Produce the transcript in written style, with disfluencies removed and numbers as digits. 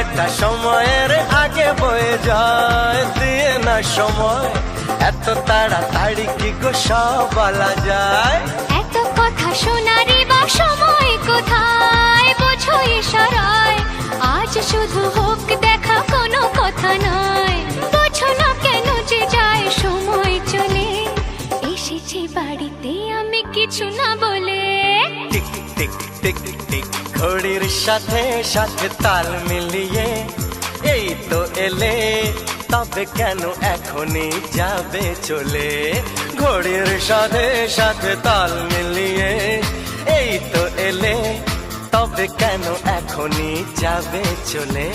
সময়টা সময়ের আগে বয়ে যায়, দিয়ে না সময় এত তাড়াতাড়ি কি গো সব বলা যায়। এত কথা শোনারই বা সময় কোথায়, বোঝো ইশারায় আজ শুধু হোক দেখা, কোনো কথা নয়। বোঝো না কেন যে যায় সময় চলে, এসেছি বাড়িতে আমি কিছু না বলে। টিক টিক টিক টিক ঘড়ির সাথে সাথে তাল মিলিয়ে এই তো এলে, তবে কেন এখনই যাবে চলে। ঘড়ির সাথে সাথে তাল মিলিয়ে এই তো এলে, তবে কেন এখনই যাবে চলে।